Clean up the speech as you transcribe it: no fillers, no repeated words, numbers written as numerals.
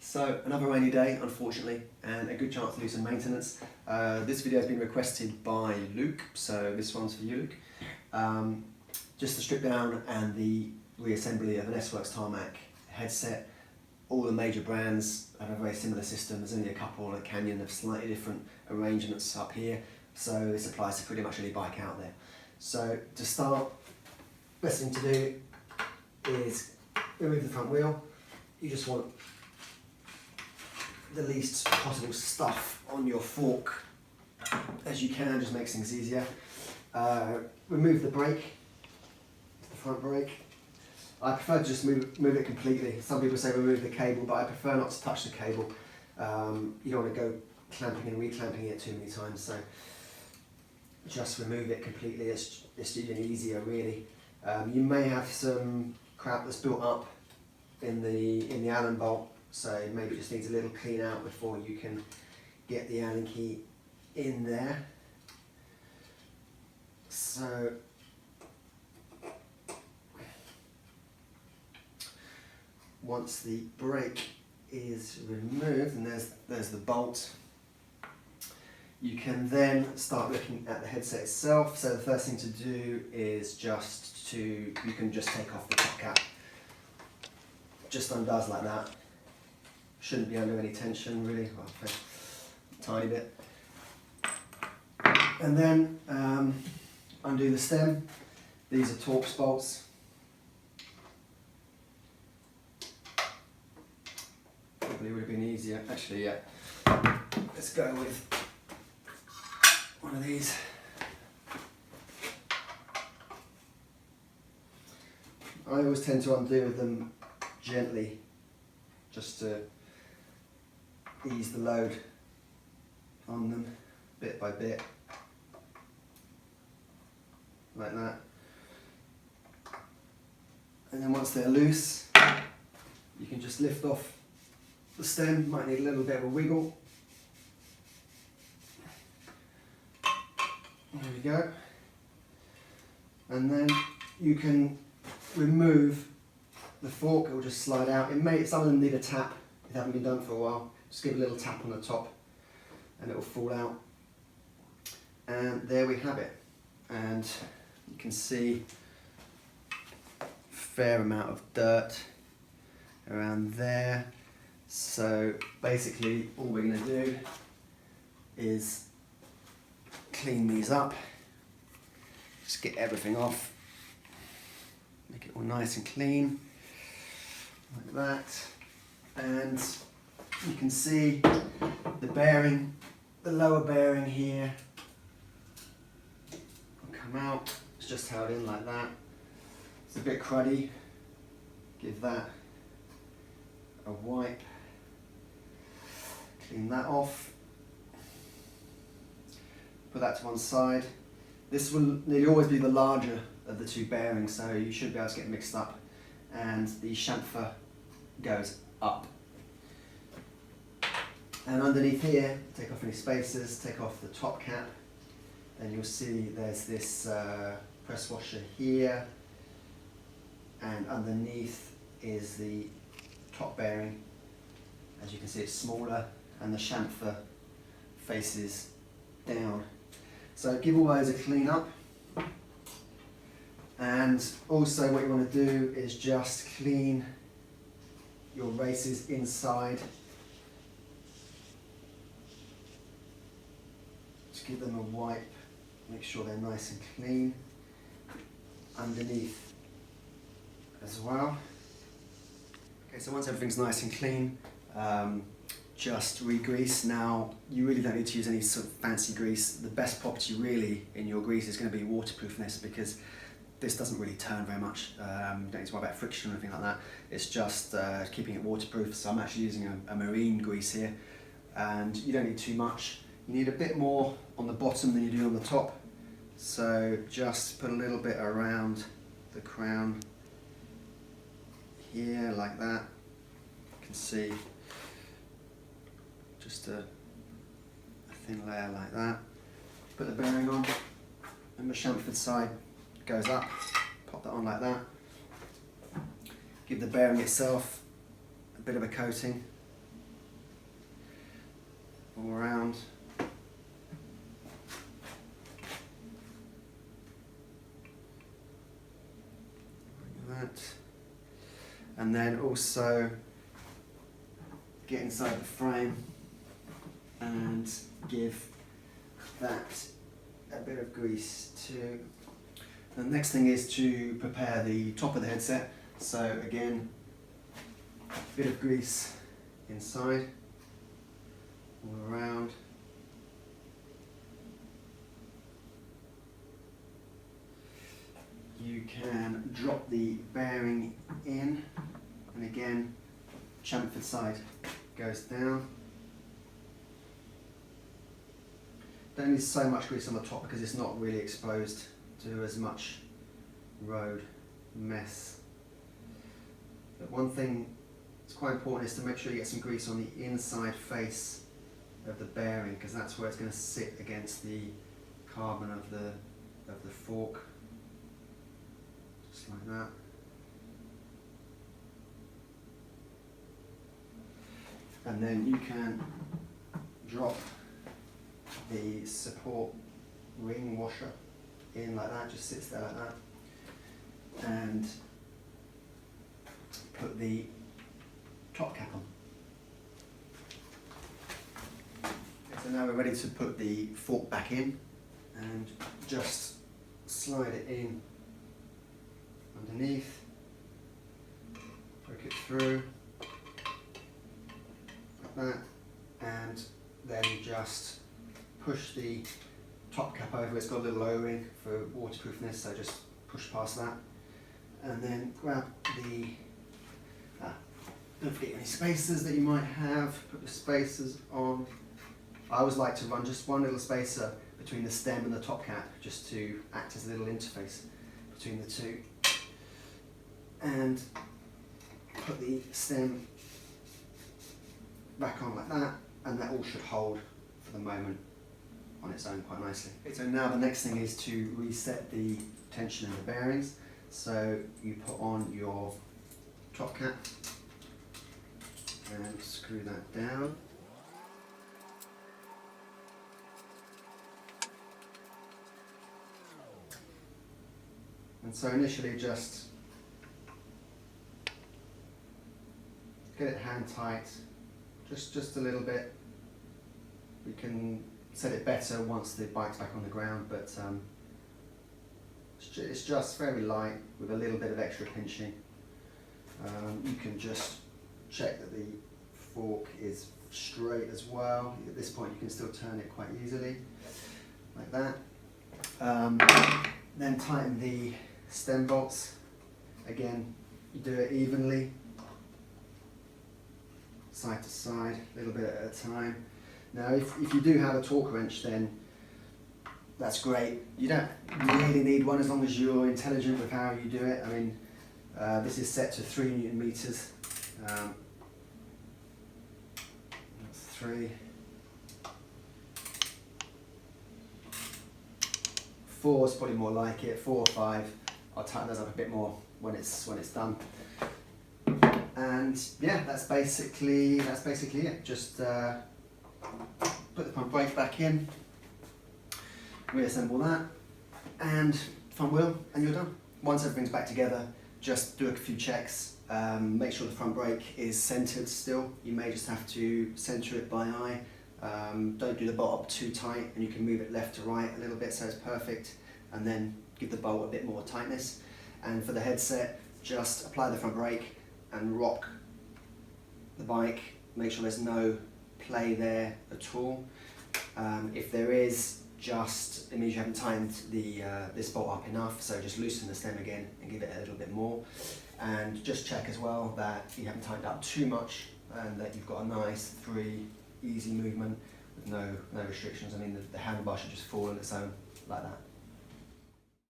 So another rainy day, unfortunately, and a good chance to do some maintenance. This video has been requested by Luke, so this one's for you, Luke. Just the strip down and the reassembly of an Sworks Tarmac headset. All the major brands have a very similar system. There's only a couple at Canyon have slightly different arrangements up here, so this applies to pretty much any bike out there. So to start, best thing to do is remove the front wheel. You just want the least possible stuff on your fork as you can, just makes things easier. Remove the brake, the front brake. I prefer to just move it completely. Some people say remove the cable, but I prefer not to touch the cable. You don't want to go clamping and reclamping it too many times, so just remove it completely. It's even easier, really. You may have some crap that's built up in the Allen bolt, so maybe it just needs a little clean out before you can get the Allen key in there. So once the brake is removed, and there's the bolt, you can then start looking at the headset itself. So the first thing to do is you can just take off the top cap. Just undoes like that. Shouldn't be under any tension really, well, a tiny bit. And then undo the stem. These are Torx bolts. Probably would have been easier, actually, yeah. Let's go with one of these. I always tend to undo with them gently, just to ease the load on them, bit by bit, like that. And then once they're loose, you can just lift off the stem. Might need a little bit of a wiggle. There we go. And then you can remove the fork. It will just slide out. Some of them need a tap if they haven't been done for a while. Just give a little tap on the top and it will fall out. And there we have it. And you can see a fair amount of dirt around there. So basically all we're going to do is clean these up. Just get everything off. Make it all nice and clean. Like that. And you can see the bearing, the lower bearing here will come out. It's just held in like that. It's a bit cruddy. Give that a wipe. Clean that off. Put that to one side. This will nearly always be the larger of the two bearings, so you should be able to get mixed up. And the chamfer goes up. And underneath here, take off any spacers, take off the top cap, and you'll see there's this press washer here, and underneath is the top bearing. As you can see, it's smaller, and the chamfer faces down. So give all those a clean up. And also what you want to do is just clean your races inside. Just give them a wipe, make sure they're nice and clean. Underneath as well. Okay, so once everything's nice and clean, just re-grease. Now, you really don't need to use any sort of fancy grease. The best property really in your grease is going to be waterproofness, because this doesn't really turn very much. You don't need to worry about friction or anything like that. It's just keeping it waterproof. So I'm actually using a marine grease here, and you don't need too much. You need a bit more on the bottom than you do on the top. So just put a little bit around the crown here, like that. You can see just a thin layer like that. Put the bearing on, and the chamfered side goes up. Pop that on like that. Give the bearing itself a bit of a coating. all around. Like that. And then also get inside the frame and give that a bit of grease too. The next thing is to prepare the top of the headset. So again, a bit of grease inside, all around. You can drop the bearing in, and again, chamfered side goes down. Don't need so much grease on the top because it's not really exposed to as much road mess. But one thing that's quite important is to make sure you get some grease on the inside face of the bearing, because that's where it's going to sit against the carbon of the fork. Just like that. And then you can drop the support ring washer in like that, just sits there like that, and put the top cap on. So now we're ready to put the fork back in, and just slide it in underneath, poke it through like that, and then just push the top cap over. It's got a little O-ring for waterproofness, so just push past that, and then grab the don't forget any spacers that you might have. Put the spacers on. I always like to run just one little spacer between the stem and the top cap, just to act as a little interface between the two, and put the stem back on like that, and that all should hold for the moment on its own quite nicely. So now the next thing is to reset the tension in the bearings. So you put on your top cap and screw that down. And so initially just get it hand tight, just a little bit. We can set it better once the bike's back on the ground, but it's just very light with a little bit of extra pinching. You can just check that the fork is straight as well. At this point you can still turn it quite easily, like that. Then tighten the stem bolts. Again, you do it evenly, side to side, a little bit at a time. Now if you do have a torque wrench, then that's great. You don't really need one as long as you're intelligent with how you do it. I mean, this is set to 3 Newton meters. That's 3. 4 is probably more like it. 4 or 5. I'll tighten those up a bit more when it's done. And yeah, that's basically it. Just put the front brake back in, reassemble that, and front wheel, and you're done. Once everything's back together, just do a few checks. Make sure the front brake is centered still. You may just have to center it by eye. Don't do the bolt up too tight, and you can move it left to right a little bit so it's perfect, and then give the bolt a bit more tightness. And for the headset, just apply the front brake and rock the bike. Make sure there's no play there at all. If there is, it means you haven't tightened this bolt up enough, so just loosen the stem again and give it a little bit more. And just check as well that you haven't tightened up too much and that you've got a nice free, easy movement with no restrictions. I mean, the handlebar should just fall on its own like that.